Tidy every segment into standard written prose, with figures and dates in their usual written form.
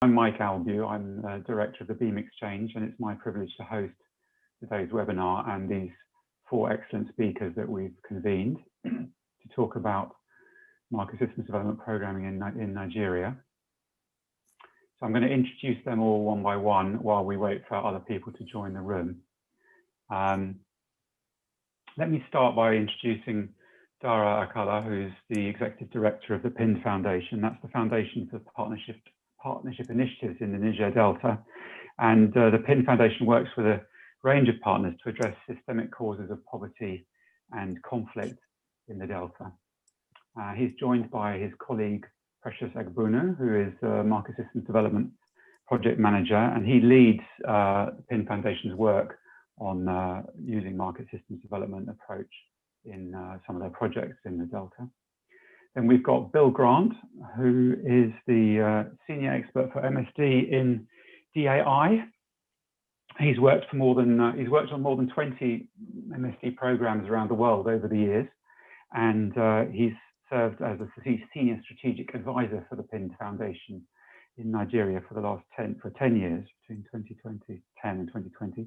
I'm Mike Albu. I'm Director of the Beam Exchange, and it's my privilege to host today's webinar and these four excellent speakers that we've convened to talk about market systems development programming in Nigeria. So I'm going to introduce them all one by one while we wait for other people to join the room. Let me start by introducing Dara Akala, who's the Executive Director of the PIND Foundation. That's the Foundation for Partnership Initiatives in the Niger Delta. And the PIND Foundation works with a range of partners to address systemic causes of poverty and conflict in the Delta. He's joined by his colleague, Precious Agbunu, who is the Market Systems Development Project Manager, and he leads the PIND Foundation's work on using market systems development approach in some of their projects in the Delta. Then we've got Bill Grant, who is the senior expert for MSD in DAI. He's worked on more than 20 MSD programs around the world over the years, and he's served as a senior strategic advisor for the PIND Foundation in Nigeria for the last 10 years, between 2010 and 2020.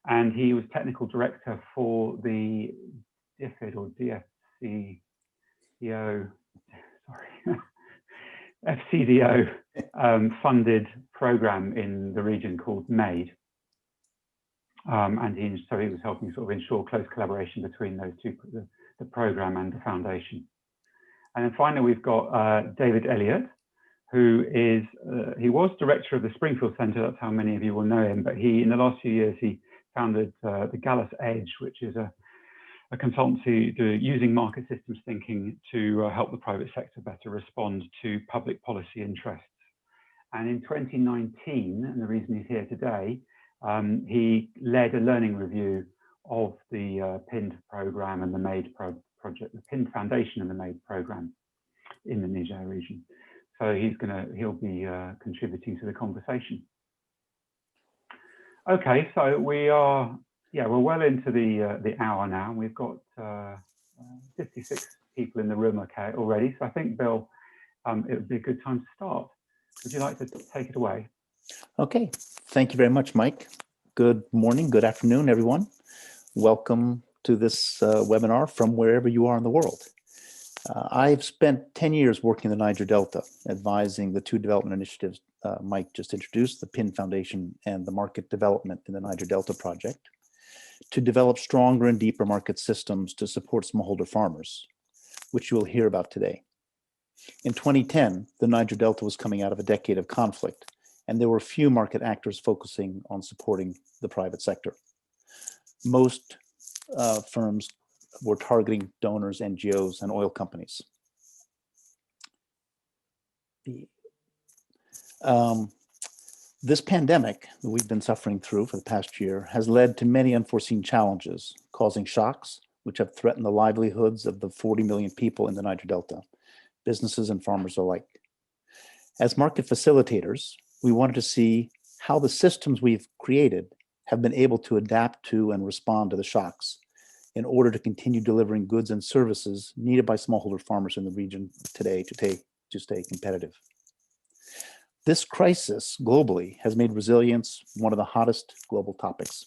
And he was technical director for the DFID or FCDO funded program in the region called MAID. And so he was helping sort of ensure close collaboration between those two, the program and the foundation. And then finally, we've got David Elliott, who is, he was director of the Springfield Center. That's how many of you will know him. But in the last few years, he founded the Gallus Edge, which is a consultancy using market systems thinking to help the private sector better respond to public policy interests. And in 2019, and the reason he's here today, he led a learning review of the PIND program and the MAID project, the PIND Foundation and the MAID program in the Niger region. So he'll be contributing to the conversation. Okay, so we're well into the hour now. We've got 56 people in the room already. So I think, Bill, it would be a good time to start. Would you like to take it away? Okay, thank you very much, Mike. Good morning, good afternoon, everyone. Welcome to this webinar from wherever you are in the world. I've spent 10 years working in the Niger Delta, advising the two development initiatives Mike just introduced, the PIND Foundation and the Market Development in the Niger Delta project, to develop stronger and deeper market systems to support smallholder farmers, which you will hear about today. In 2010, the Niger Delta was coming out of a decade of conflict, and there were few market actors focusing on supporting the private sector. Most firms were targeting donors, NGOs, and oil companies. This pandemic that we've been suffering through for the past year has led to many unforeseen challenges, causing shocks which have threatened the livelihoods of the 40 million people in the Niger Delta, businesses and farmers alike. As market facilitators, we wanted to see how the systems we've created have been able to adapt to and respond to the shocks in order to continue delivering goods and services needed by smallholder farmers in the region today to stay competitive. This crisis globally has made resilience one of the hottest global topics.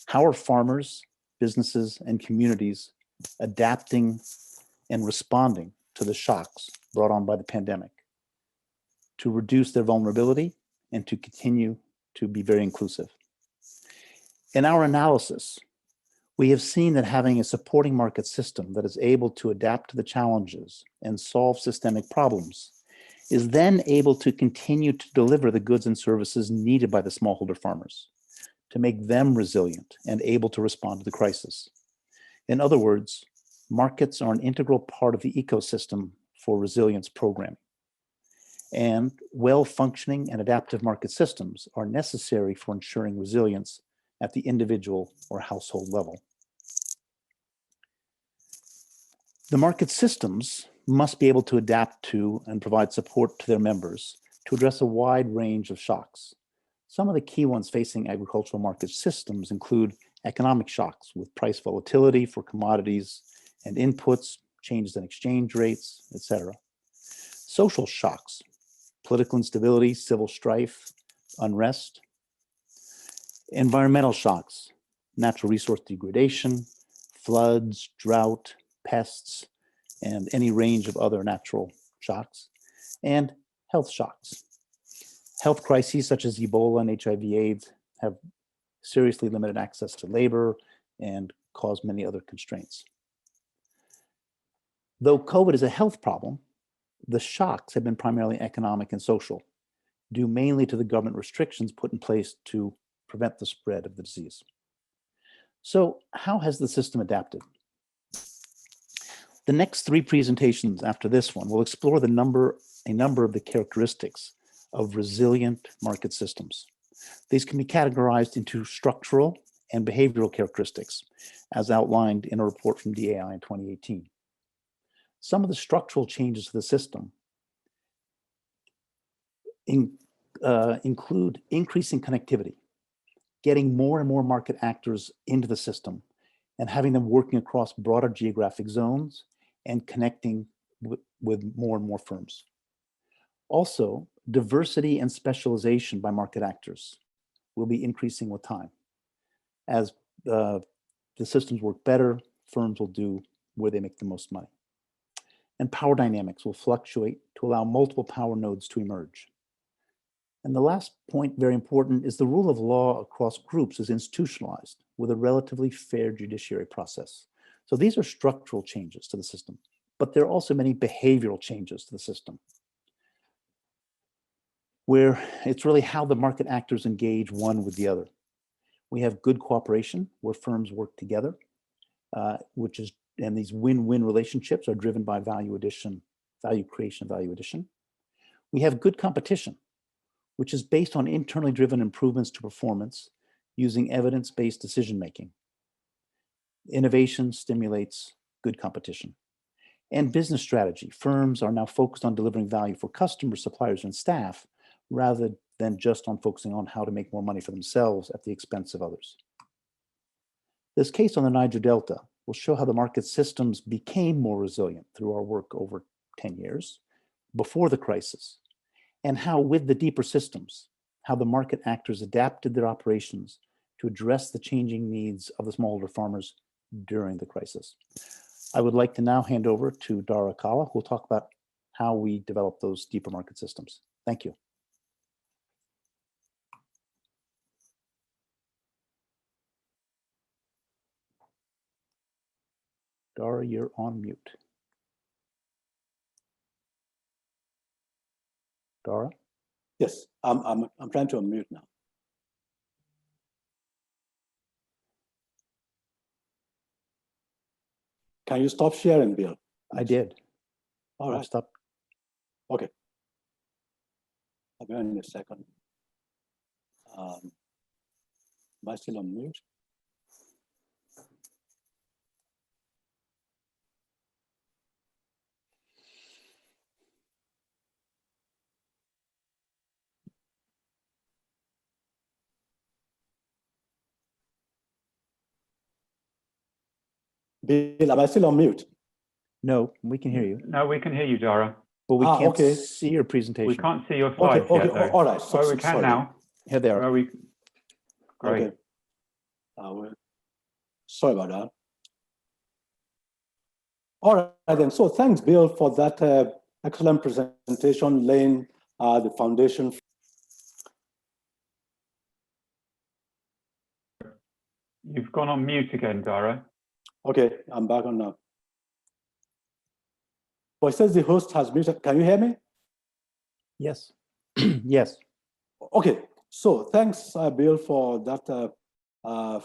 How are farmers, businesses, and communities adapting and responding to the shocks brought on by the pandemic to reduce their vulnerability and to continue to be very inclusive? In our analysis, we have seen that having a supporting market system that is able to adapt to the challenges and solve systemic problems is then able to continue to deliver the goods and services needed by the smallholder farmers to make them resilient and able to respond to the crisis. In other words, markets are an integral part of the ecosystem for resilience programming. And well-functioning and adaptive market systems are necessary for ensuring resilience at the individual or household level. The market systems must be able to adapt to and provide support to their members to address a wide range of shocks. Some of the key ones facing agricultural market systems include economic shocks with price volatility for commodities and inputs, changes in exchange rates, etc. Social shocks political instability, civil strife, unrest. Environmental shocks, natural resource degradation, floods, drought, pests, and any range of other natural shocks. And health shocks. Health crises such as Ebola and HIV/AIDS have seriously limited access to labor and caused many other constraints. Though COVID is a health problem, the shocks have been primarily economic and social, due mainly to the government restrictions put in place to prevent the spread of the disease. So how has the system adapted? The next three presentations after this one will explore a number of the characteristics of resilient market systems. These can be categorized into structural and behavioral characteristics, as outlined in a report from DAI in 2018. Some of the structural changes to the system include increasing connectivity, getting more and more market actors into the system, and having them working across broader geographic zones and connecting with more and more firms. Also, diversity and specialization by market actors will be increasing with time. As the systems work better, firms will do where they make the most money. And power dynamics will fluctuate to allow multiple power nodes to emerge. And the last point, very important, is the rule of law across groups is institutionalized with a relatively fair judiciary process. So these are structural changes to the system, but there are also many behavioral changes to the system, where it's really how the market actors engage one with the other. We have good cooperation where firms work together, and these win-win relationships are driven by value creation, value addition. We have good competition, which is based on internally driven improvements to performance using evidence-based decision-making. Innovation stimulates good competition. And business strategy. Firms are now focused on delivering value for customers, suppliers, and staff, rather than just on focusing on how to make more money for themselves at the expense of others. This case on the Niger Delta will show how the market systems became more resilient through our work over 10 years before the crisis, and how with the deeper systems, how the market actors adapted their operations to address the changing needs of the smallholder farmers during the crisis. I would like to now hand over to Dara Akala, who will talk about how we develop those deeper market systems. Thank you. Dara, you're on mute. Dara? Yes, I'm trying to unmute now. Can you stop sharing, Bill? I did. All right. Stop. Okay. I'll be in a second. Am I still on mute? Bill, am I still on mute? No, we can hear you. No, we can hear you, Dara. But we can't okay. see your presentation. We can't see your slides Okay, yet, though. all right. So we can now. Here they are. Great. Okay. Sorry about that. All right, then. So thanks, Bill, for that excellent presentation laying the foundation. You've gone on mute again, Dara. Okay, I'm back on now. Well, it says the host has muted. Can you hear me? Yes. Yes. Okay, so thanks, Bill, for that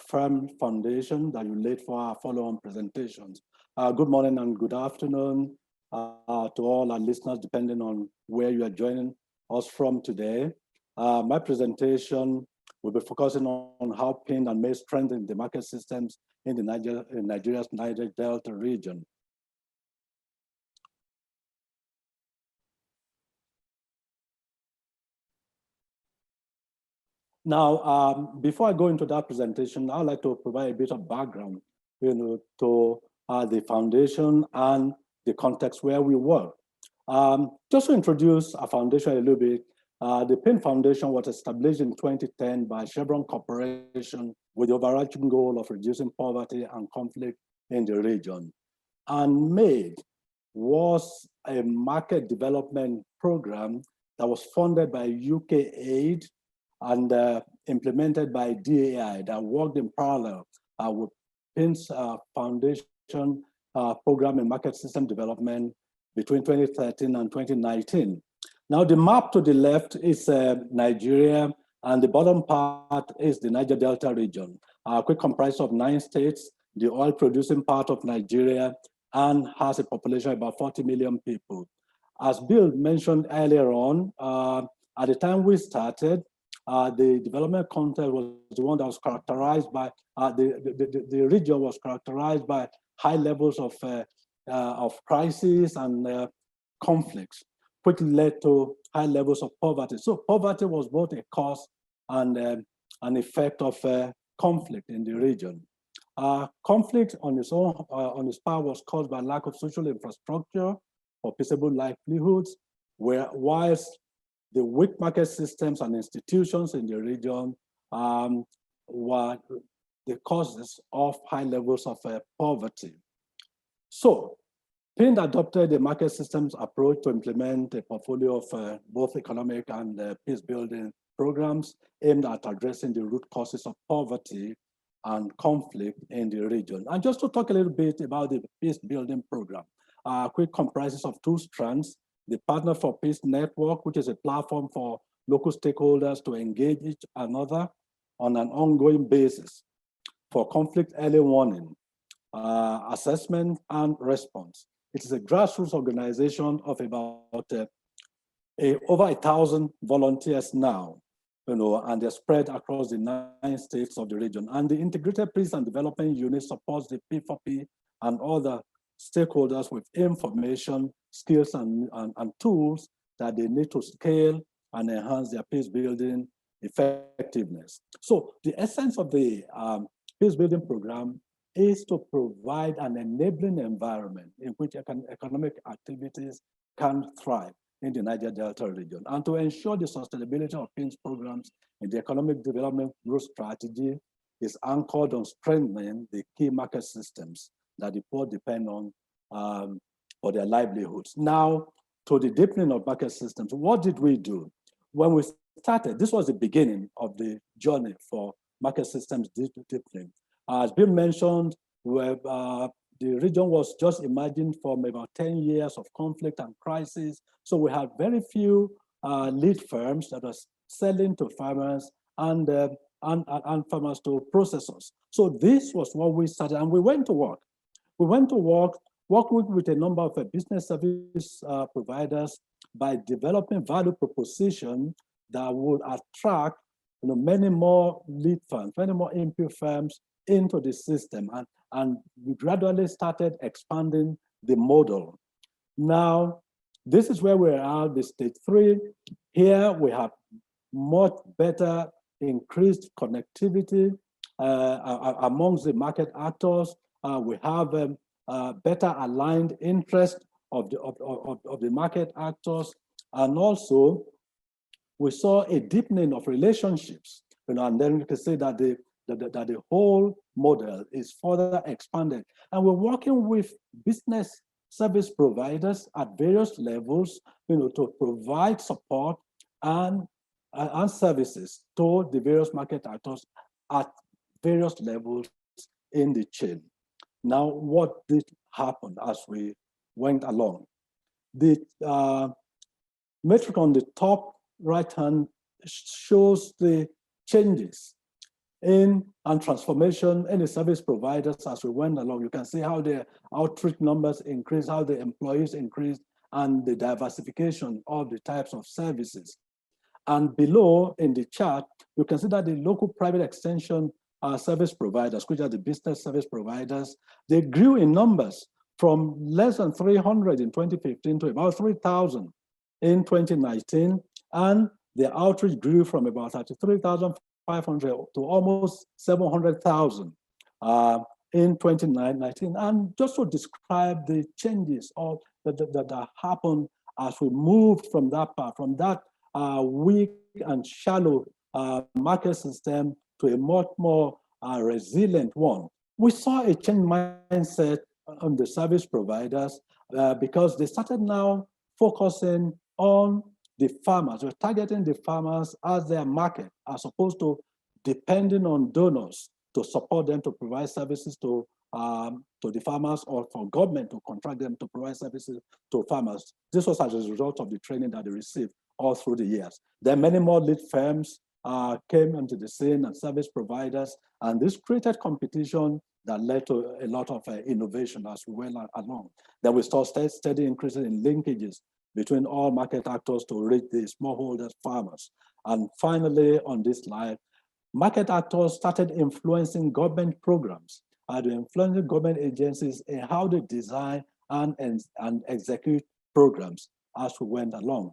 firm foundation that you laid for our follow-on presentations. Good morning and good afternoon to all our listeners, depending on where you are joining us from today. My presentation will be focusing on how PIN and maize strengthen the market systems in Nigeria's Niger Delta region. Now, before I go into that presentation, I'd like to provide a bit of background, to the foundation and the context where we work. Just to introduce our foundation a little bit, the PIN Foundation was established in 2010 by Chevron Corporation with the overarching goal of reducing poverty and conflict in the region. And MAID was a market development program that was funded by UK Aid and implemented by DAI that worked in parallel with PIN's Foundation program in market system development between 2013 and 2019. Now the map to the left is Nigeria, and the bottom part is the Niger Delta region, which comprises of 9 states, the oil producing part of Nigeria, and has a population of about 40 million people. As Bill mentioned earlier on, at the time we started, the development context was the one that was characterized by, the region was characterized by high levels of crisis and conflicts, which led to high levels of poverty. So poverty was both a cause and an effect of conflict in the region. Conflict on its own, on its part, was caused by lack of social infrastructure for peaceable livelihoods, whilst the weak market systems and institutions in the region were the causes of high levels of poverty. So, PIN adopted the market systems approach to implement a portfolio of both economic and peace building programs aimed at addressing the root causes of poverty and conflict in the region. And just to talk a little bit about the peace building program, which comprises of 2 strands: the Partner for Peace Network, which is a platform for local stakeholders to engage each another on an ongoing basis for conflict early warning, assessment, and response. It is a grassroots organization of about over 1,000 volunteers now, and they're spread across the 9 states of the region. And the Integrated Peace and Development Unit supports the P4P and other stakeholders with information, skills, and tools that they need to scale and enhance their peace building effectiveness. So the essence of the peace building program is to provide an enabling environment in which economic activities can thrive in the Niger Delta region, and to ensure the sustainability of PIN's programs in the economic development growth strategy is anchored on strengthening the key market systems that the poor depend on for their livelihoods. Now, to the deepening of market systems, what did we do? When we started, this was the beginning of the journey for market systems deepening. As Bill mentioned, the region was just emerging from about 10 years of conflict and crisis. So we had very few lead firms that are selling to farmers and farmers to processors. So this was what we started, and we went to work. We went to work with a number of business service providers by developing value proposition that would attract many more lead firms, many more input firms into the system, and we gradually started expanding the model. Now, this is where we are at the stage 3. Here we have much better increased connectivity amongst the market actors. We have better aligned interest of the market actors, and also we saw a deepening of relationships. And then we can say that the whole model is further expanded. And we're working with business service providers at various levels, to provide support and services to the various market actors at various levels in the chain. Now, what did happen as we went along? The metric on the top right-hand shows the changes and transformation in the service providers as we went along. You can see how the outreach numbers increased, how the employees increased, and the diversification of the types of services. And below in the chart, you can see that the local private extension service providers, which are the business service providers, they grew in numbers from less than 300 in 2015 to about 3,000 in 2019. And the outreach grew from about 33,500 to almost 700,000 in 2019. And just to describe the changes that happened as we moved from that weak and shallow market system to a much more resilient one, we saw a change mindset on the service providers because they started now focusing on the farmers. We're targeting the farmers as their market, as opposed to depending on donors to support them to provide services to the farmers, or for government to contract them to provide services to farmers. This was as a result of the training that they received all through the years. Then many more lead firms came into the scene and service providers, and this created competition that led to a lot of innovation as we went along. Then we saw steady increases in linkages between all market actors to reach the smallholders farmers. And finally, on this slide, market actors started influencing government programs and influencing government agencies in how they design and execute programs as we went along.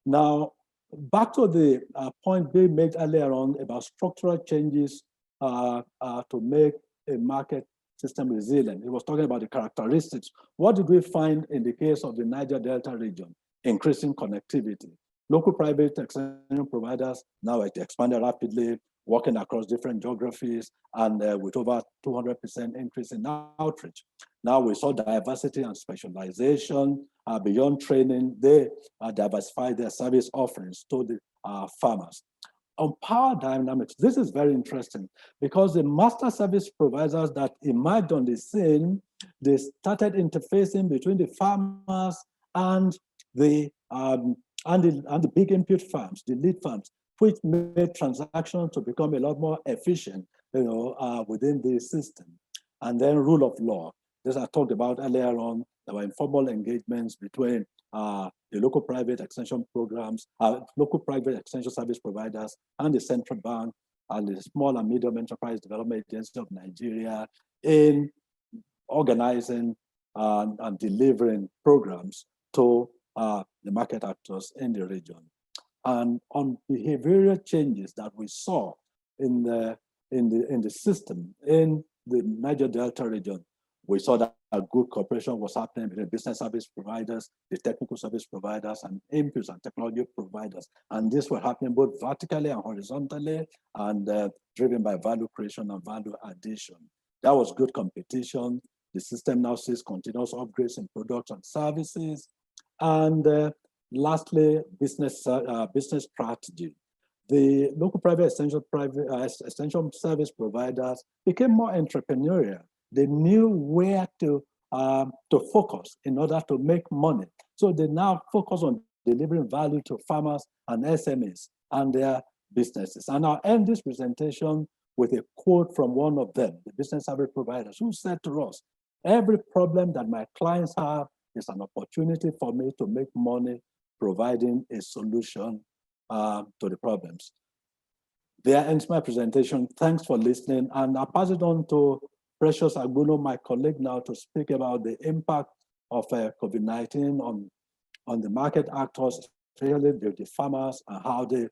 Now, back to the point being made earlier on about structural changes to make a market system resilient. It was talking about the characteristics. What did we find in the case of the Niger Delta region? Increasing connectivity. Local private extension providers now expanded rapidly, working across different geographies, and with over 200% increase in outreach. Now we saw diversity and specialization. Beyond training, they diversified their service offerings to the farmers. On power dynamics, this is very interesting because the master service providers that emerged on the scene, they started interfacing between the farmers and the big input farms, the lead farms, which made transactions to become a lot more efficient, within the system. And then rule of law. This I talked about earlier on. There were informal engagements between the local private extension programs, local private extension service providers, and the central bank and the Small and Medium Enterprise Development Agency of Nigeria in organizing and delivering programs to the market actors in the region. And on behavioral changes that we saw in the system in the Niger Delta region, we saw that a good cooperation was happening between business service providers, the technical service providers, and inputs and technology providers. And this was happening both vertically and horizontally, and driven by value creation and value addition. That was good competition. The system now sees continuous upgrades in products and services. And lastly, business strategy. The local private extension service providers became more entrepreneurial. They knew where to focus in order to make money. So they now focus on delivering value to farmers and SMEs and their businesses. And I'll end this presentation with a quote from one of them, the business service providers, who said to us, "Every problem that my clients have is an opportunity for me to make money providing a solution to the problems." There ends my presentation. Thanks for listening. And I'll pass it on to Precious Agbuno, my colleague, now to speak about the impact of COVID-19 on the market actors, especially the farmers, and how they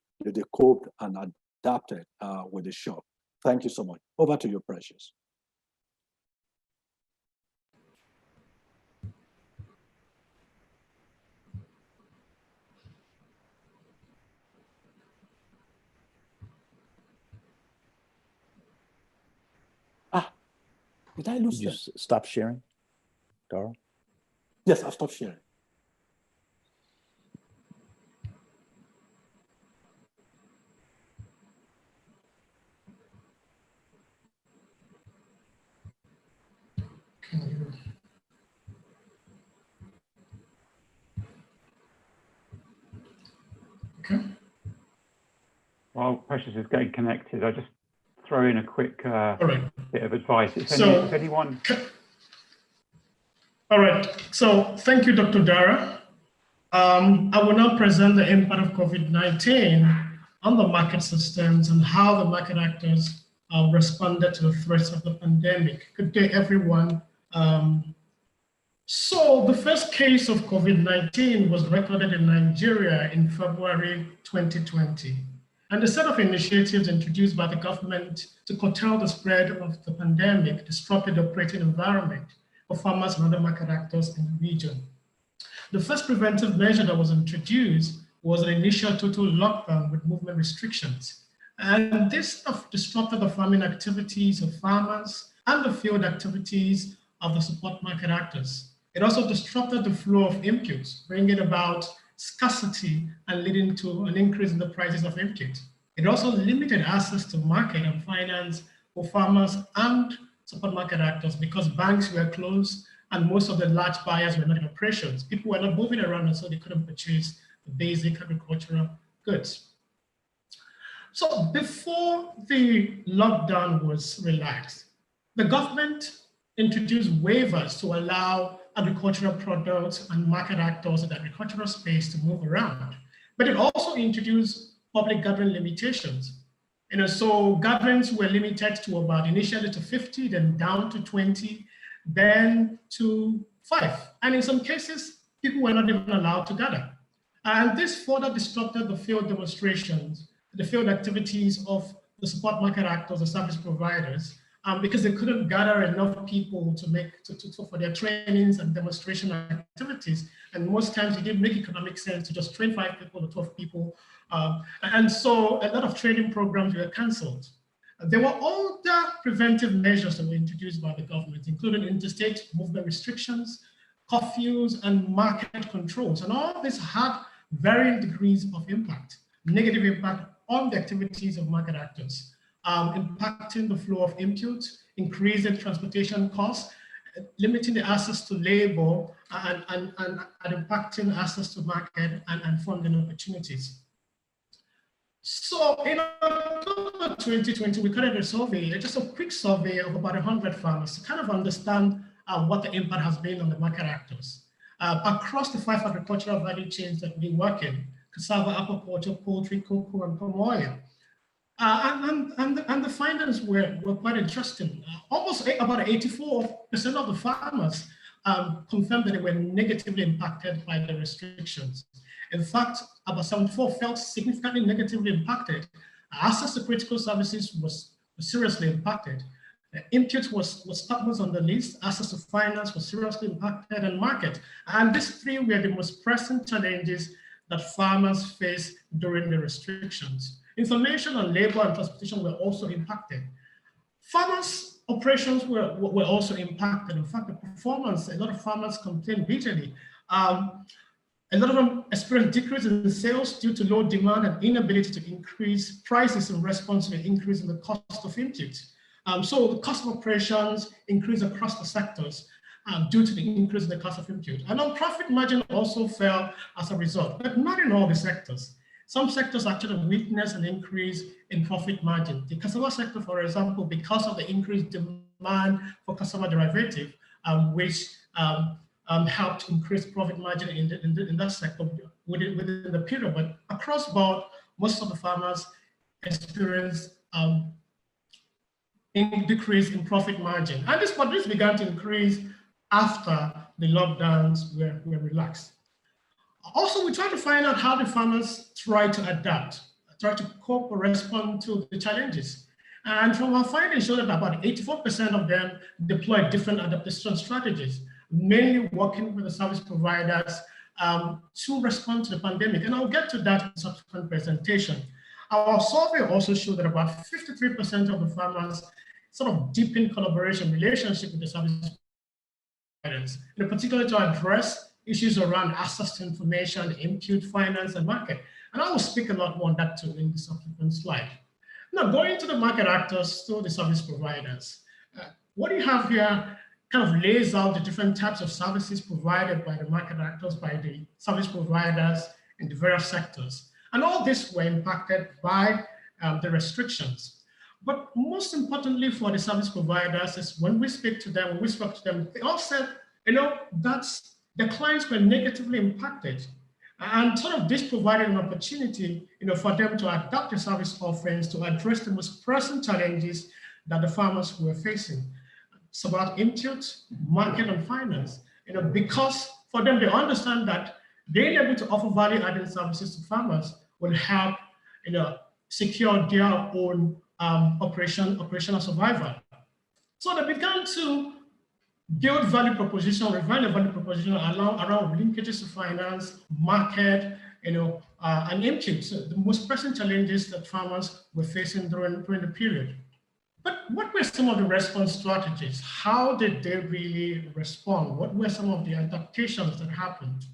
coped and adapted with the shock. Thank you so much. Over to you, Precious. Did I lose Did you stop sharing, Dara? Yes, I'll stop sharing. Okay. While Precious is getting connected, I just throw in a quick bit of advice. If anyone... All right, so thank you, Dr. Dara. I will now present the impact of COVID-19 on the market systems and how the market actors responded to the threats of the pandemic. Good day, everyone. So the first case of COVID-19 was recorded in Nigeria in February 2020. And the set of initiatives introduced by the government to curtail the spread of the pandemic disrupted the operating environment for farmers and other market actors in the region. The first preventive measure that was introduced was an initial total lockdown with movement restrictions. And this disrupted the farming activities of farmers and the field activities of the support market actors. It also disrupted the flow of inputs, bringing about scarcity and leading to an increase in the prices of inputs. It also limited access to market and finance for farmers and support market actors because banks were closed and most of the large buyers were not in operations. People were not moving around, and so they couldn't purchase the basic agricultural goods. So before the lockdown was relaxed, the government introduced waivers to allow agricultural products and market actors in the agricultural space to move around. But it also introduced public gathering limitations. So gatherings were limited to about initially to 50, then down to 20, then to 5. And in some cases, people were not even allowed to gather. And this further disrupted the field demonstrations, the field activities of the support market actors, the service providers, because they couldn't gather enough people for their trainings and demonstration activities. And most times it didn't make economic sense to just train 5 people or 12 people. And so a lot of training programs were canceled. There were other preventive measures that were introduced by the government, including interstate movement restrictions, curfews, and market controls. And all this had varying degrees of impact, negative impact on the activities of market actors, impacting the flow of inputs, increasing transportation costs, limiting the access to labor, and impacting access to market and funding opportunities. So in October 2020, we carried a survey, just a quick survey of about 100 farmers to kind of understand what the impact has been on the market actors. Across the 5 agricultural value chains that we work in, cassava, aquaculture, poultry, cocoa, and palm oil. And the findings were quite interesting. Almost about 84% of the farmers confirmed that they were negatively impacted by the restrictions. In fact, about 74% felt significantly negatively impacted. Access to critical services was seriously impacted. Input was topmost on the list. Access to finance was seriously impacted, and market. And these 3 were the most pressing challenges that farmers face during the restrictions. Information on labor and transportation were also impacted. Farmers' operations were also impacted. In fact, the performance, a lot of farmers complained bitterly. A lot of them experienced decrease in sales due to low demand and inability to increase prices in response to the increase in the cost of inputs. So the cost of operations increased across the sectors due to the increase in the cost of input. And non-profit margin also fell as a result, but not in all the sectors. Some sectors actually witnessed an increase in profit margin. The cassava sector, for example, because of the increased demand for cassava derivative, which helped increase profit margin in that sector within the period. But across board, most of the farmers experienced a decrease in profit margin. And this began to increase after the lockdowns were relaxed. Also, we tried to find out how the farmers try to adapt, try to cope or respond to the challenges. And from our findings showed that about 84% of them deployed different adaptation strategies, mainly working with the service providers to respond to the pandemic. And I'll get to that in subsequent presentation. Our survey also showed that about 53% of the farmers sort of deepened collaboration relationship with the service providers, in particular to address issues around access to information, input, finance, and market. And I will speak a lot more on that too in the subsequent slide. Now, going to the market actors, to the service providers. What you have here kind of lays out the different types of services provided by the market actors, by the service providers in the various sectors. And all this were impacted by the restrictions. But most importantly for the service providers is when we spoke to them, they all said, that the clients were negatively impacted. And sort of this provided an opportunity, for them to adapt the service offerings to address the most pressing challenges that the farmers were facing. It's about input, market, and finance. Because for them, they understand that being able to offer value-added services to farmers will help, secure their own operational survival. So they began to build value proposition, refine the value proposition around linkages to finance, market, and inputs, the most pressing challenges that farmers were facing during the period. But what were some of the response strategies? How did they really respond? What were some of the adaptations that happened?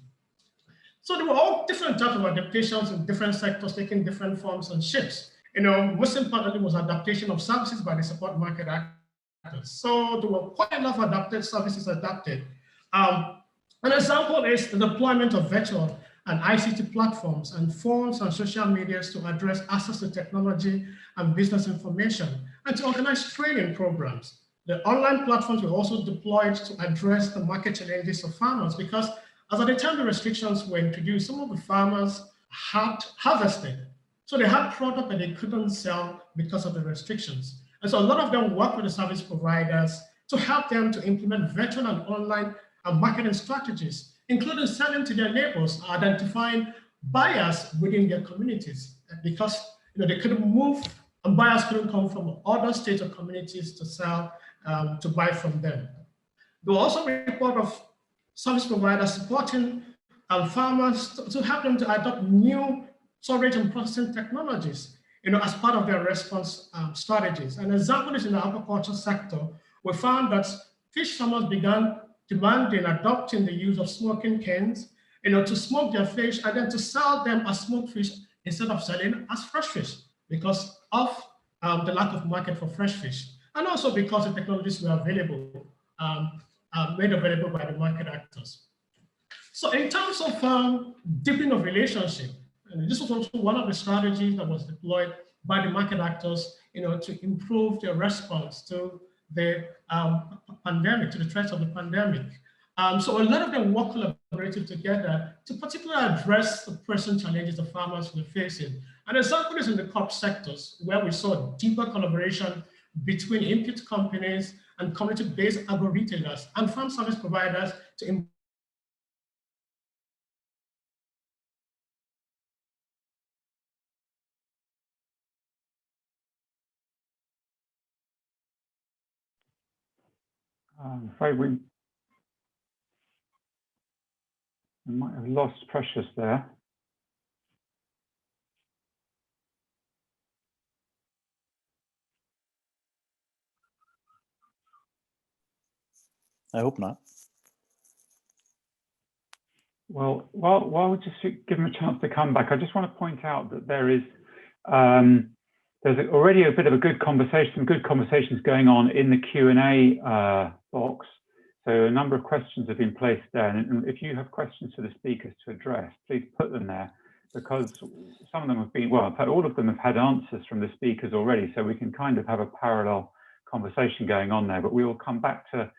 So there were all different types of adaptations in different sectors, taking different forms and shapes. Most importantly was adaptation of services by the support market actors. So there were quite enough adapted services adapted. An example is the deployment of virtual and ICT platforms and phones and social medias to address access to technology and business information, and to organize training programs. The online platforms were also deployed to address the market challenges of farmers, because as at the time the restrictions were introduced, some of the farmers had harvested. So they had product that they couldn't sell because of the restrictions. And so a lot of them worked with the service providers to help them to implement virtual and online marketing strategies, including selling to their neighbors, identifying buyers within their communities, because they couldn't move and buyers couldn't come from other states or communities to sell, to buy from them. There were also a report of service providers supporting farmers to help them to adopt new storage and processing technologies, as part of their response strategies. An example is in the aquaculture sector. We found that fish farmers began demanding, adopting the use of smoking cans, to smoke their fish and then to sell them as smoked fish instead of selling as fresh fish, because of the lack of market for fresh fish, and also because the technologies were available, made available by the market actors. So in terms of deepening of relationship, and this was also one of the strategies that was deployed by the market actors, to improve their response to the pandemic, to the threats of the pandemic. So a lot of them work collaborative together to particularly address the pressing challenges the farmers were facing. An example is in the crop sectors, where we saw deeper collaboration between input companies and community-based agro-retailers and farm service providers to I'm afraid we might have lost Precious there. I hope not. Well, while we just give him a chance to come back, I just want to point out that there's already a bit of a good conversation, some good conversations going on in the Q&A box. So a number of questions have been placed there. And if you have questions for the speakers to address, please put them there, because some of them have been, well, in fact, all of them have had answers from the speakers already. So we can kind of have a parallel conversation going on there, but we will come back to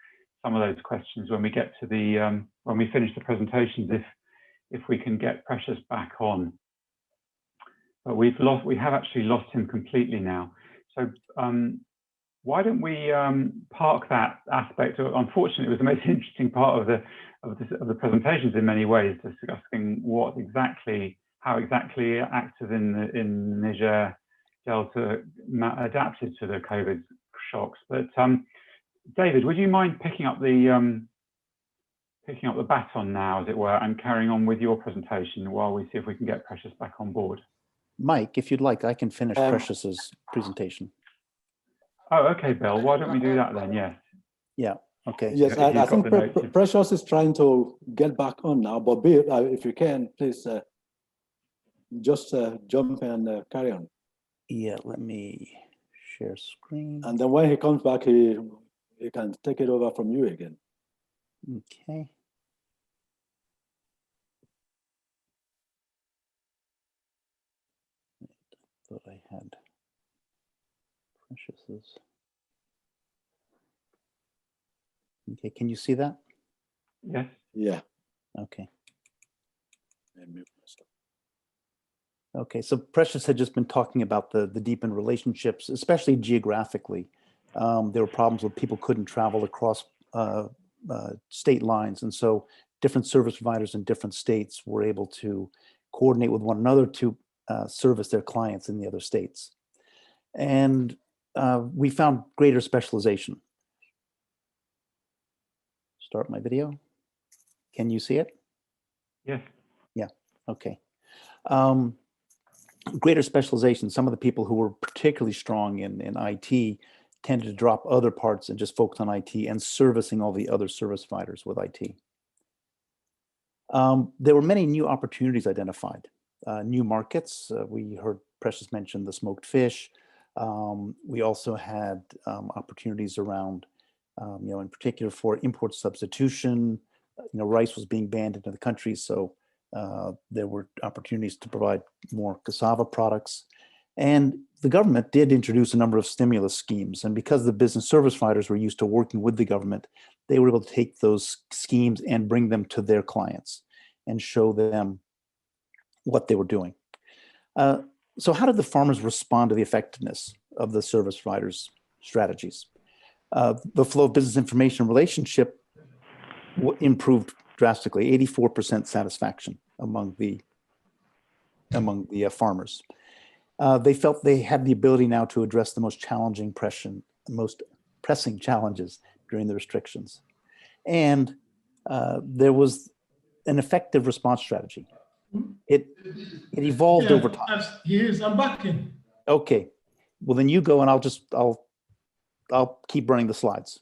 some of those questions when we get to the, when we finish the presentations, if we can get Precious back on. But we have actually lost him completely now. So why don't we park that aspect? Unfortunately, it was the most interesting part of the presentations in many ways, discussing how exactly actors in Niger Delta adapted to the COVID shocks. But David, would you mind picking up the baton now, as it were, and carrying on with your presentation while we see if we can get Precious back on board? Mike, if you'd like, I can finish Precious's presentation. Oh, okay, Bill. Why don't we do that then? Yes. Yeah. Okay. Yes, I think Precious is trying to get back on now. But Bill, if you can, please just jump and carry on. Yeah. Let me share screen. And then when he comes back, he can take it over from you again. Okay. I thought I had Precious's. Okay, can you see that? Yes. Yeah. Okay. Okay, so Precious had just been talking about the deepened relationships, especially geographically. There were problems with people couldn't travel across state lines, and so different service providers in different states were able to coordinate with one another to service their clients in the other states. And we found greater specialization. start my video. Can you see it? Yes. Yeah, okay. Greater specialization. Some of the people who were particularly strong in IT tended to drop other parts and just focus on IT and servicing all the other service providers with IT. There were many new opportunities identified. New markets, we heard Precious mention the smoked fish. We also had opportunities around, in particular for import substitution. Rice was being banned into the country, so there were opportunities to provide more cassava products. And the government did introduce a number of stimulus schemes. And because the business service providers were used to working with the government, they were able to take those schemes and bring them to their clients and show them what they were doing. So how did the farmers respond to the effectiveness of the service providers' strategies? The flow of business information relationship improved drastically, 84% satisfaction among the farmers. They felt they had the ability now to address the most pressing challenges during the restrictions. And there was an effective response strategy. It evolved over time. Yes, I'm back in. Okay, well then you go and I'll keep running the slides.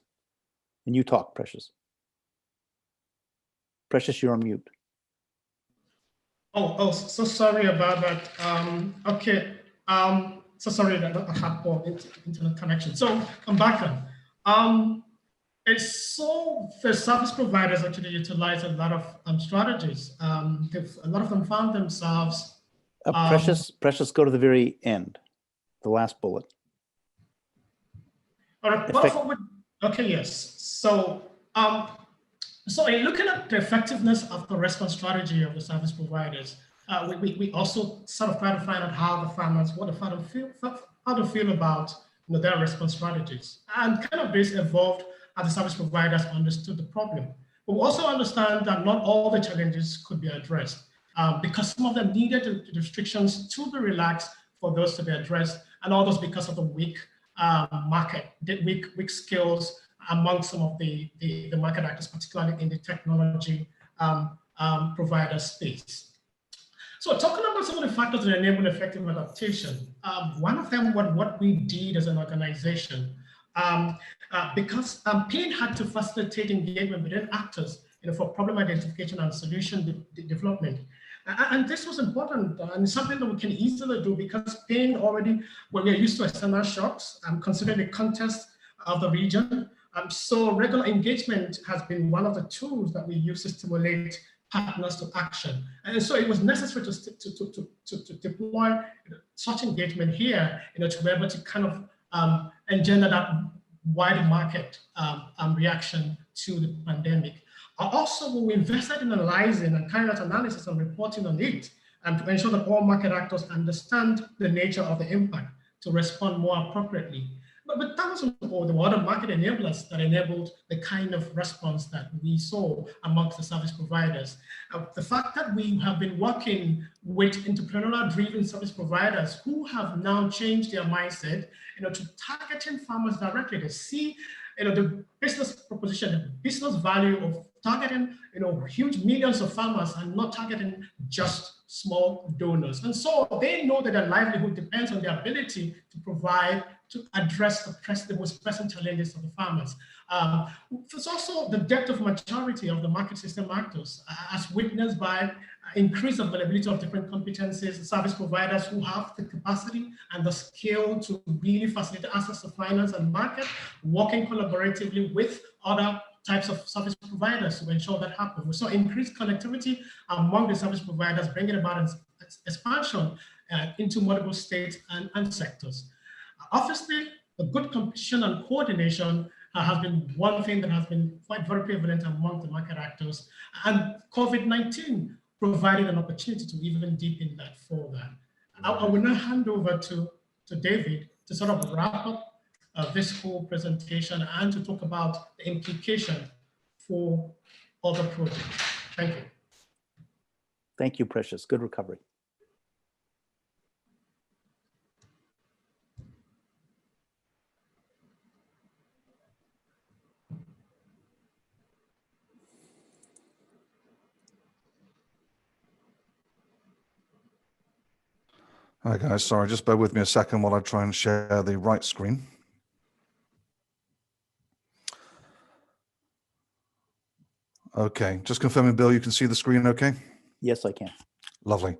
And you talk, Precious. Precious, you're on mute. Oh, so sorry about that. Okay, so sorry that I had poor internet connection. So I'm back on. It's so the service providers actually utilize a lot of strategies. A lot of them found themselves. Precious, go to the very end, the last bullet. All right. Okay. Yes. So, so in looking at the effectiveness of the response strategy of the service providers, we also sort of try to find out how they feel about their response strategies, and kind of this evolved as the service providers understood the problem. But we also understand that not all the challenges could be addressed because some of them needed the restrictions to be relaxed for those to be addressed, and others because of the weak market, the weak skills among some of the market actors, particularly in the technology provider space. So talking about some of the factors that enable effective adaptation, one of them, what we did as an organization, because PAIN had to facilitate engagement between actors for problem identification and solution development. And this was important and something that we can easily do because PAIN already, when we are used to external shocks, considering the context of the region. So regular engagement has been one of the tools that we use to stimulate partners to action. And so it was necessary to deploy such engagement here, to be able to kind of engender that wider market reaction to the pandemic. Also, we invested in analyzing and carrying out analysis and reporting on it, and to ensure that all market actors understand the nature of the impact to respond more appropriately. But that wasn't all. There were other market enablers that enabled the kind of response that we saw amongst the service providers. The fact that we have been working with entrepreneurial-driven service providers who have now changed their mindset, to targeting farmers directly. They see, the business proposition, the business value of targeting, huge millions of farmers and not targeting just small donors. And so they know that their livelihood depends on their ability to provide, to address the most pressing challenges of the farmers. There's also the depth of maturity of the market system actors, as witnessed by increased availability of different competencies, service providers who have the capacity and the skill to really facilitate access to finance and market, working collaboratively with other types of service providers to ensure that happens. We saw increased connectivity among the service providers, bringing about expansion into multiple states and sectors. Obviously, the good competition and coordination has been one thing that has been quite very prevalent among the market actors. And COVID-19 provided an opportunity to even deepen that further. I will now hand over to David to sort of wrap up this whole presentation and to talk about the implication for other projects. Thank you. Thank you, Precious. Good recovery. Hi guys, sorry, just bear with me a second while I try and share the right screen. Okay, just confirming, Bill, you can see the screen okay? Yes, I can. Lovely.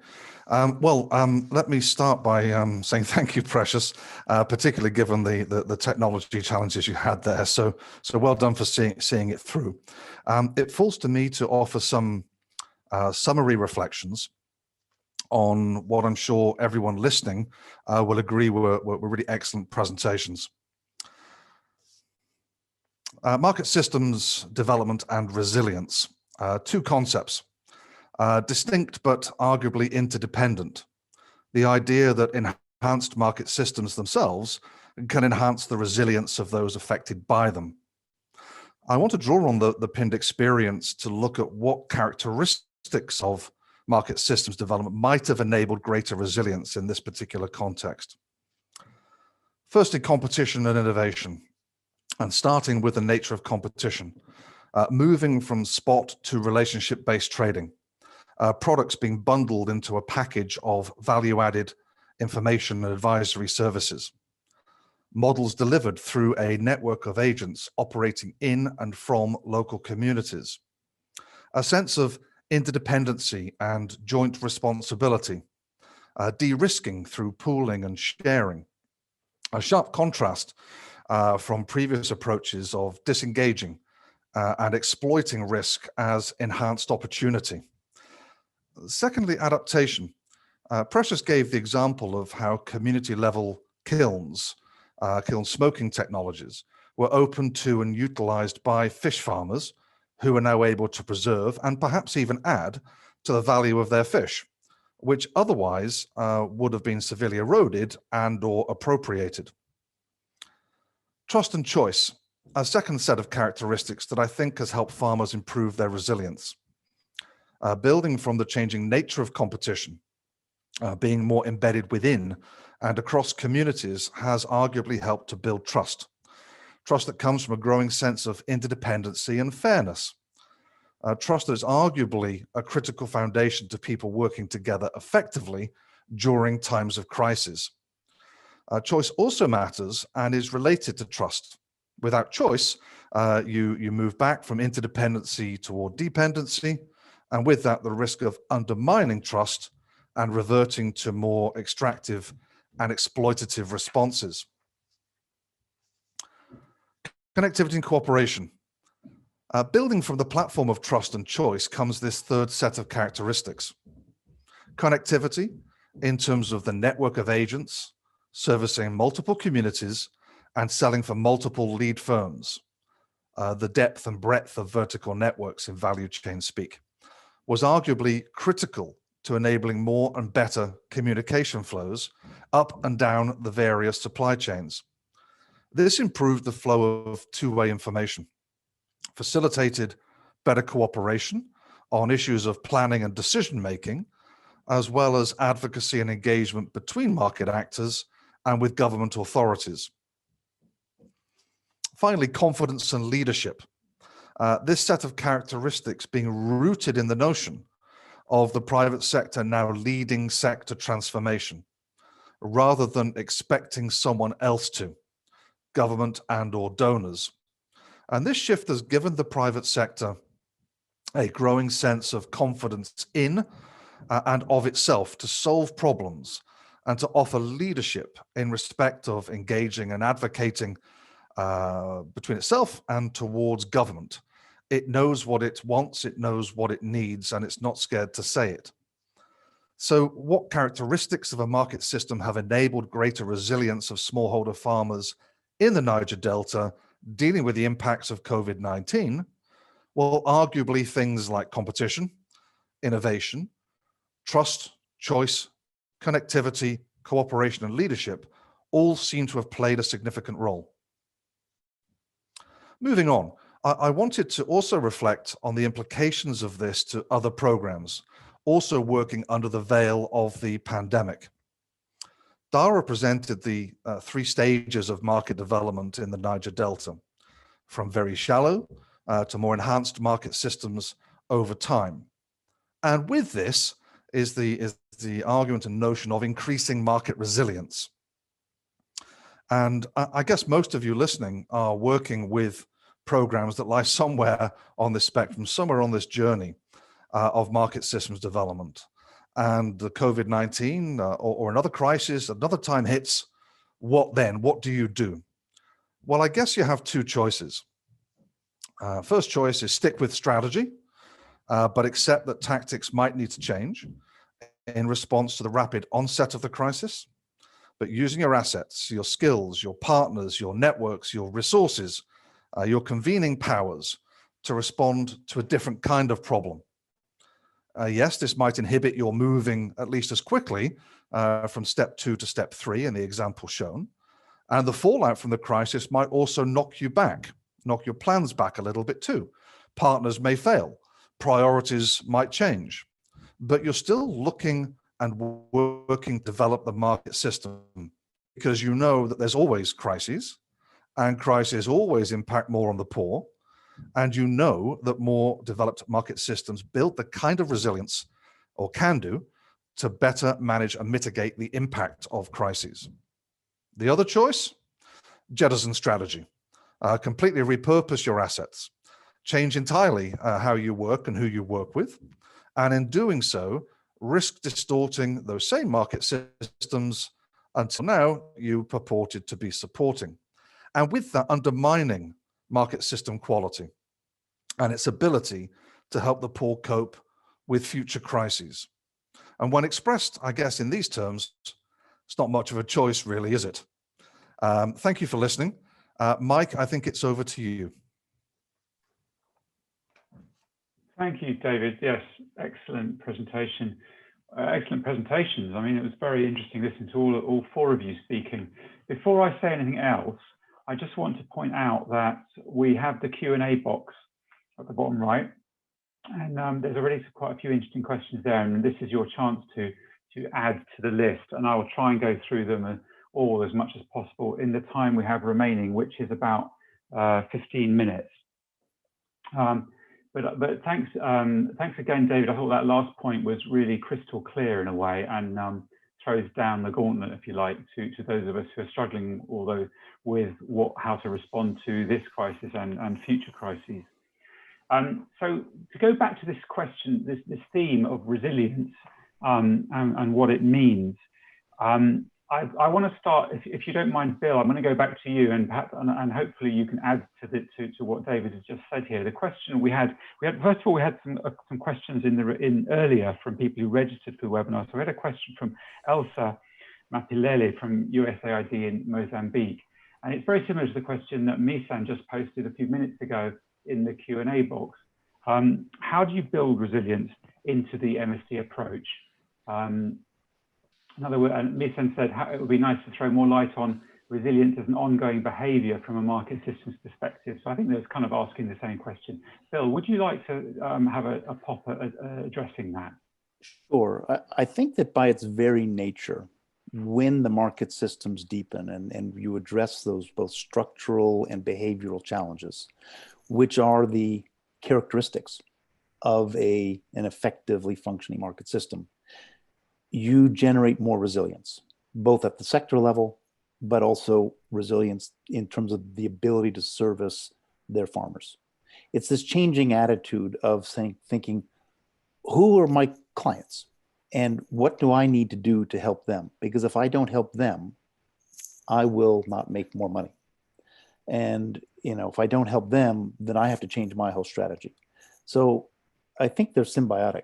Let me start by saying thank you, Precious, particularly given the technology challenges you had there. So well done for seeing it through. It falls to me to offer some summary reflections on what I'm sure everyone listening will agree were really excellent presentations. Market systems development and resilience, two concepts. Distinct but arguably interdependent. The idea that enhanced market systems themselves can enhance the resilience of those affected by them. I want to draw on the pinned experience to look at what characteristics of market systems development might have enabled greater resilience in this particular context. Firstly, competition and innovation, and starting with the nature of competition, moving from spot to relationship-based trading. Products being bundled into a package of value-added information and advisory services. Models delivered through a network of agents operating in and from local communities. A sense of interdependency and joint responsibility. De-risking through pooling and sharing. A sharp contrast from previous approaches of disengaging and exploiting risk as enhanced opportunity. Secondly, adaptation. Precious gave the example of how community-level kilns, kiln smoking technologies, were opened to and utilized by fish farmers who are now able to preserve and perhaps even add to the value of their fish, which otherwise would have been severely eroded and or appropriated. Trust and choice, a second set of characteristics that I think has helped farmers improve their resilience. Building from the changing nature of competition, being more embedded within and across communities has arguably helped to build trust. Trust that comes from a growing sense of interdependency and fairness. Trust that is arguably a critical foundation to people working together effectively during times of crisis. Choice also matters and is related to trust. Without choice, you move back from interdependency toward dependency, and with that, the risk of undermining trust and reverting to more extractive and exploitative responses. Connectivity and cooperation. Building from the platform of trust and choice comes this third set of characteristics. Connectivity in terms of the network of agents, servicing multiple communities and selling for multiple lead firms. The depth and breadth of vertical networks in value chain speak was arguably critical to enabling more and better communication flows up and down the various supply chains. This improved the flow of two-way information, facilitated better cooperation on issues of planning and decision-making, as well as advocacy and engagement between market actors and with government authorities. Finally, confidence and leadership. This set of characteristics being rooted in the notion of the private sector now leading sector transformation, rather than expecting someone else to, government and or donors. And this shift has given the private sector a growing sense of confidence in and of itself to solve problems and to offer leadership in respect of engaging and advocating between itself and towards government. It knows what it wants, it knows what it needs, and it's not scared to say it. So what characteristics of a market system have enabled greater resilience of smallholder farmers in the Niger Delta dealing with the impacts of COVID-19? Well, arguably things like competition, innovation, trust, choice, connectivity, cooperation, and leadership all seem to have played a significant role. Moving on, I wanted to also reflect on the implications of this to other programs, also working under the veil of the pandemic. Dara presented the 3 stages of market development in the Niger Delta, from very shallow to more enhanced market systems over time. And with this is the the argument and notion of increasing market resilience. And I guess most of you listening are working with programs that lie somewhere on this spectrum, somewhere on this journey of market systems development. And the COVID-19 or another crisis, another time hits, what then? What do you do? Well, I guess you have two choices. First choice is stick with strategy, but accept that tactics might need to change in response to the rapid onset of the crisis. But using your assets, your skills, your partners, your networks, your resources, your convening powers to respond to a different kind of problem. Yes, this might inhibit your moving at least as quickly from step 2 to step 3 in the example shown. And the fallout from the crisis might also knock you back, knock your plans back a little bit too. Partners may fail, priorities might change, but you're still looking and working to develop the market system because you know that there's always crises, and crises always impact more on the poor. And you know that more developed market systems build the kind of resilience, or can do, to better manage and mitigate the impact of crises. The other choice, jettison strategy. Completely repurpose your assets. Change entirely how you work and who you work with. And in doing so, risk distorting those same market systems until now you purported to be supporting. And with that, undermining market system quality and its ability to help the poor cope with future crises. And when expressed, I guess, in these terms, it's not much of a choice, really, is it? Thank you for listening. Mike, I think it's over to you. Thank you, David. Yes, excellent presentation. Excellent presentations. I mean, it was very interesting listening to all four of you speaking. Before I say anything else, I just want to point out that we have the Q&A box at the bottom right, and there's already quite a few interesting questions there, and this is your chance to add to the list, and I will try and go through them all as much as possible in the time we have remaining, which is about 15 minutes. But thanks again, David. I thought that last point was really crystal clear in a way, and throws down the gauntlet, if you like, to those of us who are struggling, although with how to respond to this crisis and future crises. So to go back to this question, this theme of resilience and what it means, I want to start, if you don't mind, Bill, I'm going to go back to you, and perhaps, and hopefully you can add to what David has just said here. The question we had first of all, we had some questions in earlier from people who registered for the webinar. So we had a question from Elsa Mapilele from USAID in Mozambique, and it's very similar to the question that Misan just posted a few minutes ago in the Q&A box. How do you build resilience into the MSD approach? In other words, Misan said it would be nice to throw more light on resilience as an ongoing behavior from a market systems perspective. So I think that's kind of asking the same question. Bill, would you like to have a pop at addressing that? Sure. I think that by its very nature, when the market systems deepen and you address those both structural and behavioral challenges, which are the characteristics of an effectively functioning market system, you generate more resilience, both at the sector level, but also resilience in terms of the ability to service their farmers. It's this changing attitude of thinking, who are my clients and what do I need to do to help them? Because if I don't help them, I will not make more money. And if I don't help them, then I have to change my whole strategy. So I think they're symbiotic,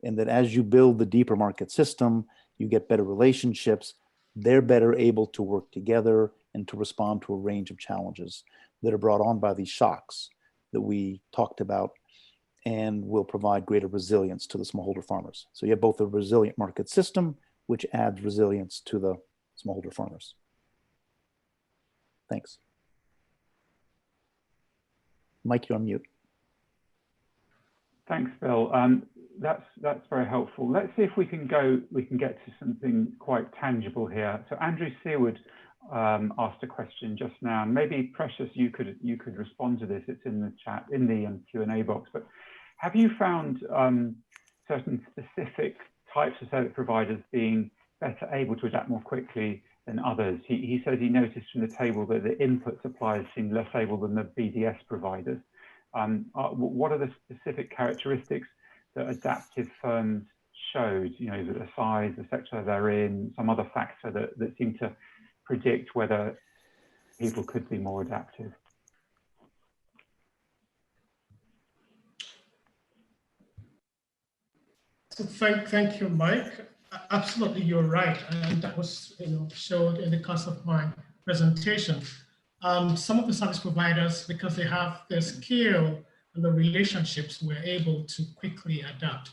in that as you build the deeper market system, you get better relationships, they're better able to work together and to respond to a range of challenges that are brought on by these shocks that we talked about, and will provide greater resilience to the smallholder farmers. So you have both a resilient market system, which adds resilience to the smallholder farmers. Thanks. Mike, you're on mute. Thanks, Bill. That's very helpful. Let's see if we can get to something quite tangible here. So Andrew Seaward asked a question just now, and maybe Precious, you could respond to this. It's in the chat, in the Q&A box. But have you found certain specific types of service providers being better able to adapt more quickly than others. He says he noticed from the table that the input suppliers seem less able than the BDS providers. What are the specific characteristics that adaptive firms showed? You know, the size, the sector they're in, some other factor that seem to predict whether people could be more adaptive? So thank you, Mike. Absolutely, you're right, and that was showed in the course of my presentation. Some of the service providers, because they have the skill and the relationships, were able to quickly adapt.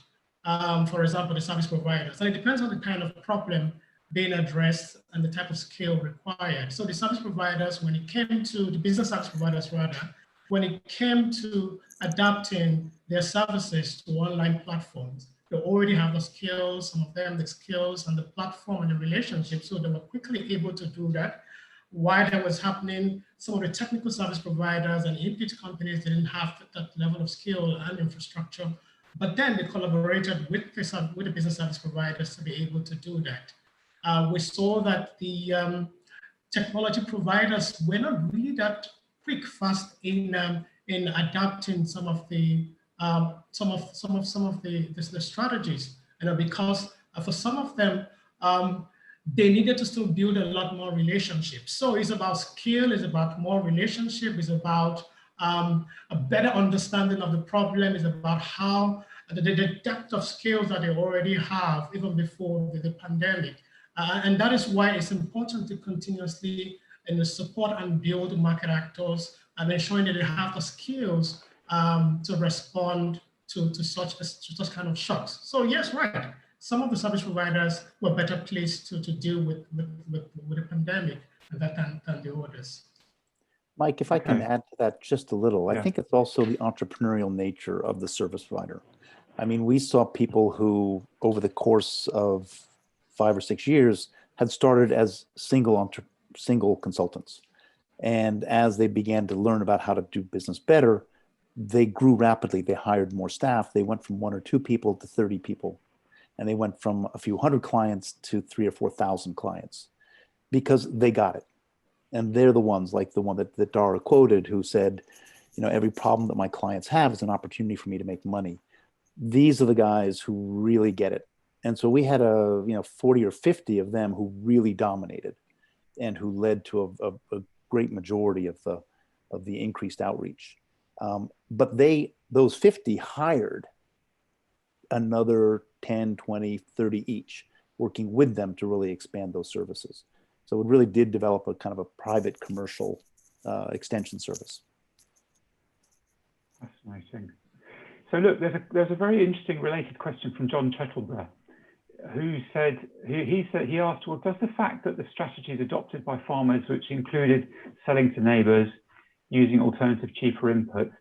For example, the service providers, and it depends on the kind of problem being addressed and the type of skill required. So the service providers, when it came to the business service providers rather, when it came to adapting their services to online platforms, they already have the skills, some of them the skills and the platform and the relationship, so they were quickly able to do that. While that was happening, some of the technical service providers and input companies didn't have that level of skill and infrastructure, but then they collaborated with the business service providers to be able to do that. We saw that the technology providers were not really that quick, fast in adapting some of the strategies, because for some of them they needed to still build a lot more relationships. So it's about skill, it's about more relationship, it's about a better understanding of the problem, it's about how the depth of skills that they already have even before the pandemic. And that is why it's important to continuously support and build market actors and ensuring that they have the skills to respond to such kind of shocks. So yes, right. Some of the service providers were better placed to deal with the pandemic than the others. Mike, if I can add to that just a little, I think it's also the entrepreneurial nature of the service provider. I mean, we saw people who, over the course of 5 or 6 years, had started as single consultants. And as they began to learn about how to do business better, they grew rapidly. They hired more staff. They went from 1 or 2 people to 30 people. And they went from a few hundred clients to 3,000 or 4,000 clients because they got it. And they're the ones, like the one that Dara quoted, who said, you know, every problem that my clients have is an opportunity for me to make money. These are the guys who really get it. And so we had 40 or 50 of them who really dominated and who led to a great majority of the increased outreach. But those 50 hired another 10, 20, 30 each, working with them to really expand those services. So it really did develop a kind of a private commercial extension service. Fascinating. So look, there's a very interesting related question from John Chettleburg, who said, he asked, well, does the fact that the strategies adopted by farmers, which included selling to neighbours, using alternative cheaper inputs,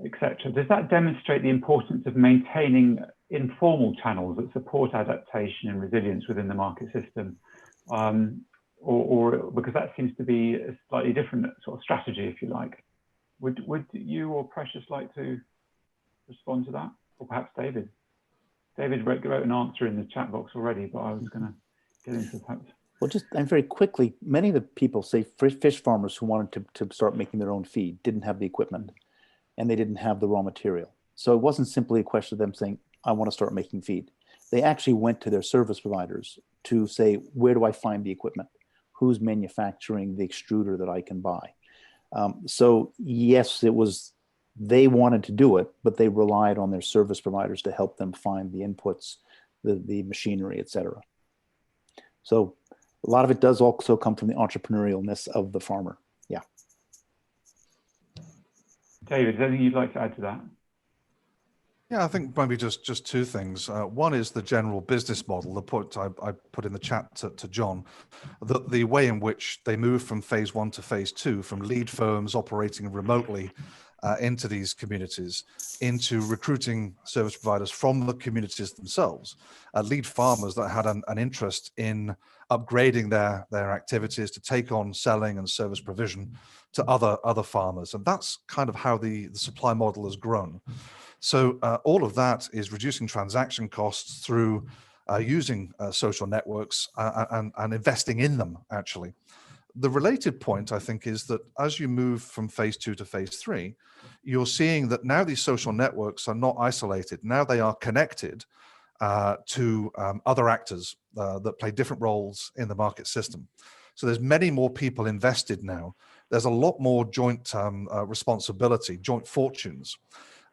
etc., does that demonstrate the importance of maintaining informal channels that support adaptation and resilience within the market system? Or because that seems to be a slightly different sort of strategy, if you like. Would you or Precious like to respond to that? Or perhaps David? David wrote an answer in the chat box already, but I was going to get into perhaps. Well, and very quickly, many of the people, say fish farmers who wanted to start making their own feed, didn't have the equipment and they didn't have the raw material. So it wasn't simply a question of them saying, I want to start making feed. They actually went to their service providers to say, where do I find the equipment? Who's manufacturing the extruder that I can buy? So yes, they wanted to do it, but they relied on their service providers to help them find the inputs, the machinery, et cetera. So a lot of it does also come from the entrepreneurialness of the farmer. Yeah. David, is there anything you'd like to add to that? Yeah, I think maybe just 2 things. One is the general business model, the point I put in the chat to John, the way in which they move from phase 1 to phase 2, from lead firms operating remotely into these communities, into recruiting service providers from the communities themselves, lead farmers that had an interest in upgrading their activities to take on selling and service provision to other farmers. And that's kind of how the supply model has grown. So all of that is reducing transaction costs through using social networks and investing in them, actually. The related point, I think, is that as you move from phase 2 to phase 3, you're seeing that now these social networks are not isolated. Now they are connected to other actors that play different roles in the market system. So there's many more people invested now. There's a lot more joint responsibility, joint fortunes.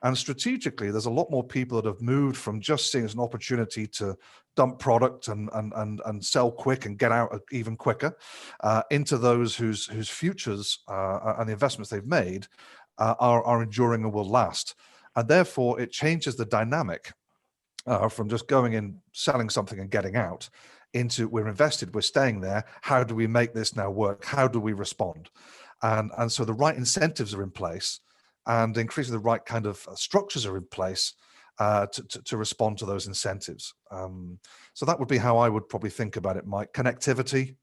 And strategically, there's a lot more people that have moved from just seeing it as an opportunity to dump product and sell quick and get out even quicker into those whose futures and the investments they've made are enduring and will last. And therefore, it changes the dynamic from just going in, selling something and getting out into we're invested, we're staying there. How do we make this now work? How do we respond? And so the right incentives are in place, and increasingly the right kind of structures are in place to respond to those incentives. So that would be how I would probably think about it, Mike. Connectivity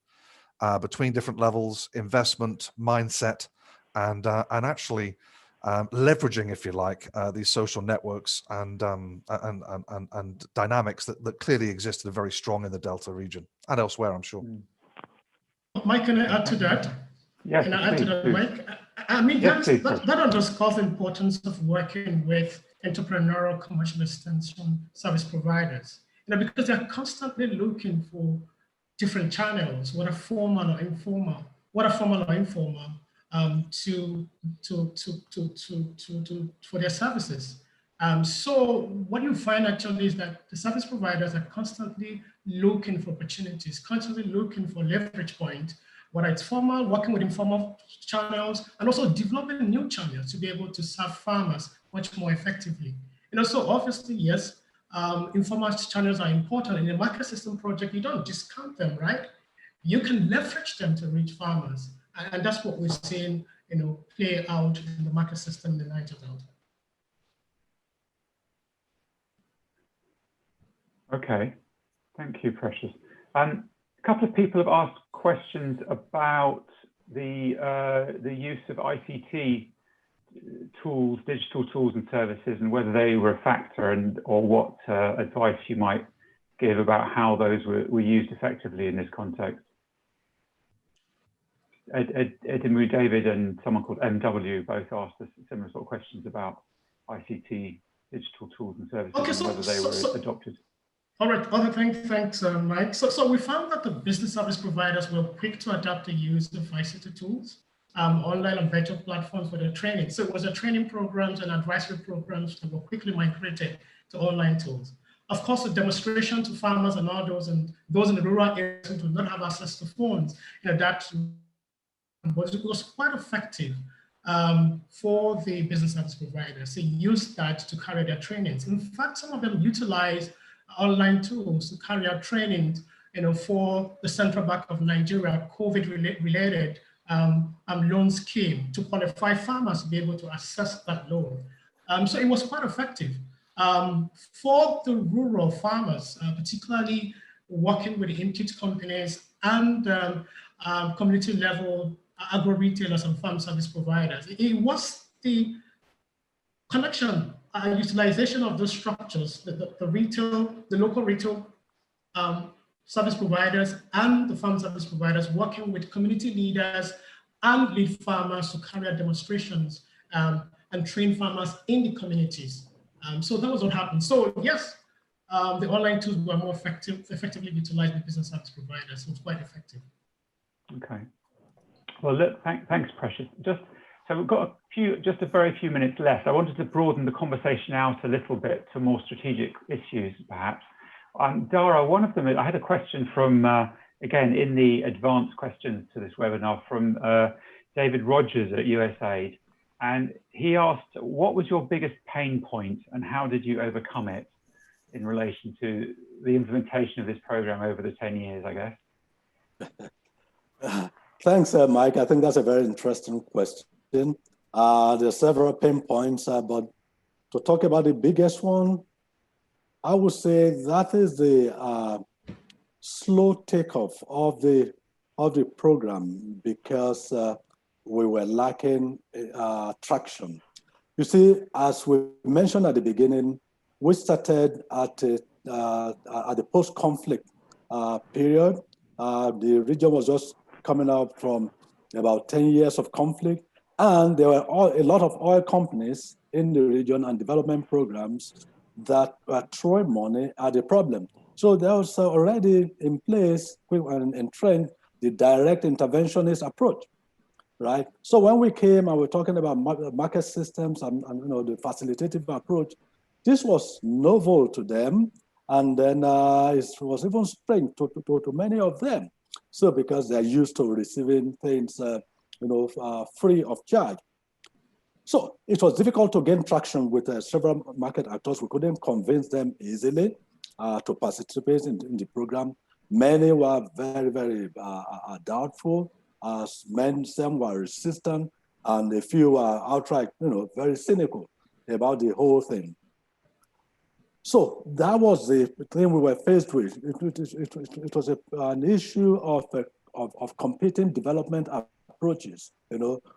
between different levels, investment, mindset, and actually leveraging, if you like, these social networks and dynamics that clearly exist and are very strong in the Delta region and elsewhere, I'm sure. Mike, can I add to that? Yes, can I add to that, please. Mike? I mean, Yes, that underscores the importance of working with entrepreneurial commercial extension service providers, because they're constantly looking for different channels, whether formal or informal, for their services. So what you find actually is that the service providers are constantly looking for opportunities, constantly looking for leverage point, whether it's formal, working with informal channels, and also developing new channels to be able to serve farmers much more effectively. So obviously, yes, informal channels are important. In a market system project, you don't discount them, right? You can leverage them to reach farmers. And that's what we're seeing, play out in the market system in the Niger Delta. Okay, thank you, Precious. A couple of people have asked questions about the use of ICT tools, digital tools and services, and whether they were a factor, or what advice you might give about how those were used effectively in this context. Edinburgh David and someone called MW both asked us similar sort of questions about ICT, digital tools and services, okay, and whether they were adopted. All right, thanks, Mike. So we found that the business service providers were quick to adapt the use of ICT tools, online and virtual platforms for their training. So it was a training programs and advisory programs that were quickly migrated to online tools. Of course, the demonstration to farmers and all those in the rural areas who do not have access to phones, that was quite effective for the business service providers. They used that to carry their trainings. In fact, some of them utilize online tools to carry out training, for the Central Bank of Nigeria COVID-related loan scheme to qualify farmers to be able to access that loan. So it was quite effective. For the rural farmers, particularly working with the input companies and community level agro-retailers and farm service providers, it was the connection, utilization of those structures, the local retail service providers and the farm service providers working with community leaders and lead farmers to carry out demonstrations and train farmers in the communities. So that was what happened. So yes, the online tools were more effectively utilized by business service providers. So it was quite effective. Okay. Well, look, thanks, Precious. So we've got just a very few minutes left. I wanted to broaden the conversation out a little bit to more strategic issues, perhaps. Dara, one of them, I had a question from, again, in the advanced questions to this webinar from David Rogers at USAID. And he asked, what was your biggest pain point and how did you overcome it in relation to the implementation of this program over the 10 years, I guess? Thanks, Mike. I think that's a very interesting question. There are several pain points, but to talk about the biggest one, I would say that is the slow takeoff of the program because we were lacking traction. You see, as we mentioned at the beginning, we started at a the post-conflict period. The region was just coming out from about 10 years of conflict, and there were a lot of oil companies in the region and development programs that were throwing money at the problem. So there was already in place and in trend the direct interventionist approach, right? So when we came and we're talking about market systems and the facilitative approach, this was novel to them, and then it was even strange to many of them. So because they're used to receiving things, free of charge. So it was difficult to gain traction with several market actors. We couldn't convince them easily to participate in the program. Many were very, very doubtful. Some were resistant, and a few were outright, very cynical about the whole thing. So that was the thing we were faced with. It was an issue of competing development approaches.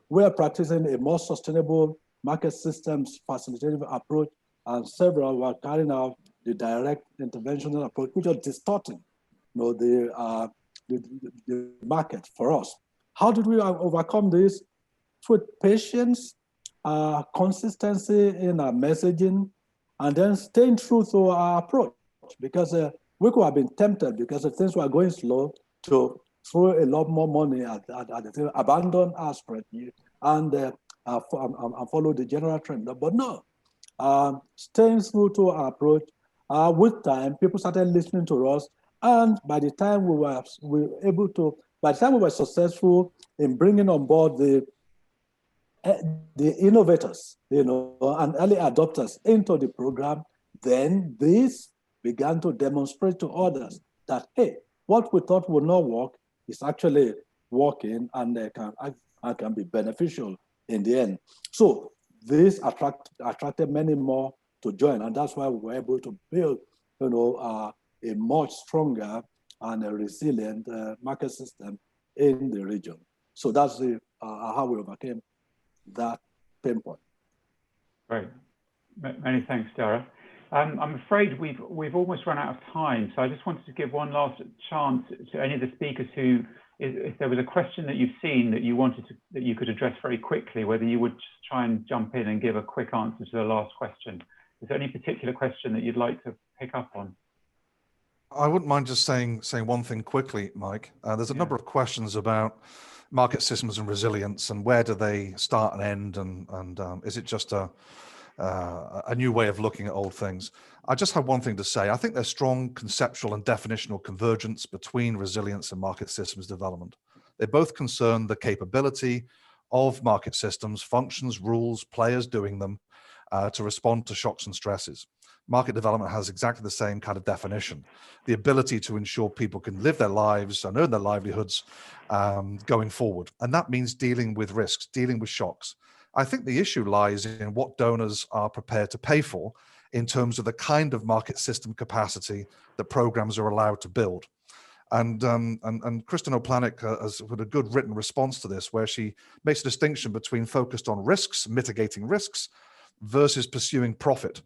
We are practicing a more sustainable market systems facilitative approach, and several were carrying out the direct interventional approach, which was distorting, the market for us. How did we overcome this? With patience, consistency in our messaging, and then staying true to our approach, because we could have been tempted, because if things were going slow, to throw a lot more money at the thing, abandon our strategy, and follow the general trend. But no, staying true to our approach. With time, people started listening to us, and by the time we were successful in bringing on board the innovators, and early adopters into the program, then this began to demonstrate to others that, hey, what we thought would not work is actually working, and can be beneficial in the end. So this attracted many more to join, and that's why we were able to build, a much stronger and a resilient market system in the region. So that's how we overcame that pain point. Great, many thanks, Dara. I'm afraid we've almost run out of time, so I just wanted to give one last chance to any of the speakers who, if there was a question that you've seen that you could address very quickly, whether you would just try and jump in and give a quick answer to the last question. Is there any particular question that you'd like to pick up on? I wouldn't mind just saying one thing quickly, Mike. There's a number of questions about market systems and resilience, and where do they start and end, and is it just a new way of looking at old things? I just have one thing to say. I think there's strong conceptual and definitional convergence between resilience and market systems development. They both concern the capability of market systems, functions, rules, players doing them, to respond to shocks and stresses. Market development has exactly the same kind of definition: the ability to ensure people can live their lives and earn their livelihoods going forward. And that means dealing with risks, dealing with shocks. I think the issue lies in what donors are prepared to pay for in terms of the kind of market system capacity that programs are allowed to build. And Kristen O'Planek has put a good written response to this, where she makes a distinction between focused on risks, mitigating risks, versus pursuing profit.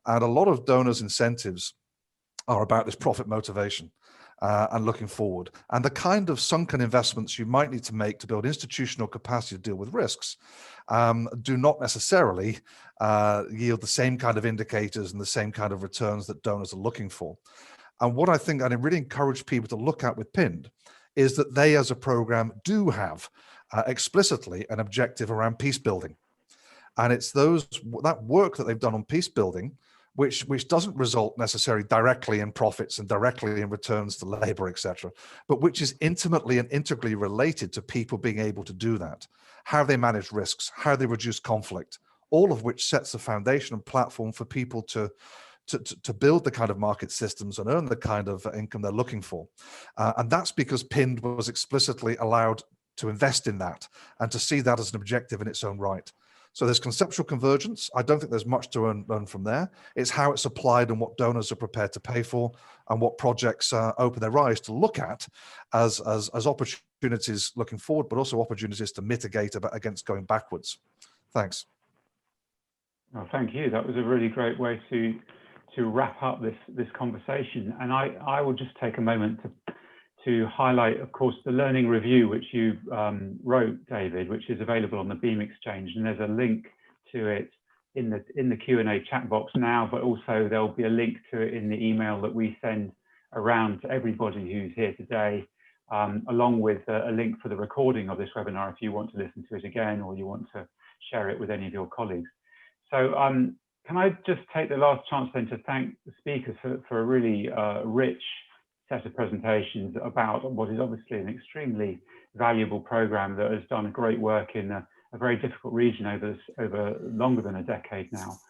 And a lot of donors' incentives are about this profit motivation and looking forward. And the kind of sunken investments you might need to make to build institutional capacity to deal with risks do not necessarily yield the same kind of indicators and the same kind of returns that donors are looking for. And what I think, and I really encourage people to look at with PIND, is that they as a program do have explicitly an objective around peace building. And it's that work that they've done on peace building, which doesn't result necessarily directly in profits and directly in returns to labor, etc., but which is intimately and integrally related to people being able to do that, how they manage risks, how they reduce conflict, all of which sets the foundation and platform for people to build the kind of market systems and earn the kind of income they're looking for. And that's because PIND was explicitly allowed to invest in that and to see that as an objective in its own right. So there's conceptual convergence. I don't think there's much to learn from there. It's how it's applied and what donors are prepared to pay for, and what projects open their eyes to look at as opportunities looking forward, but also opportunities to mitigate against going backwards. Thanks. Well, thank you. That was a really great way to wrap up this conversation. And I will just take a moment to highlight, of course, the learning review, which you wrote, David, which is available on the Beam Exchange. And there's a link to it in the Q&A chat box now, but also there'll be a link to it in the email that we send around to everybody who's here today, along with a link for the recording of this webinar if you want to listen to it again or you want to share it with any of your colleagues. So can I just take the last chance then to thank the speakers for a really rich set of presentations about what is obviously an extremely valuable program that has done great work in a very difficult region over longer than a decade now.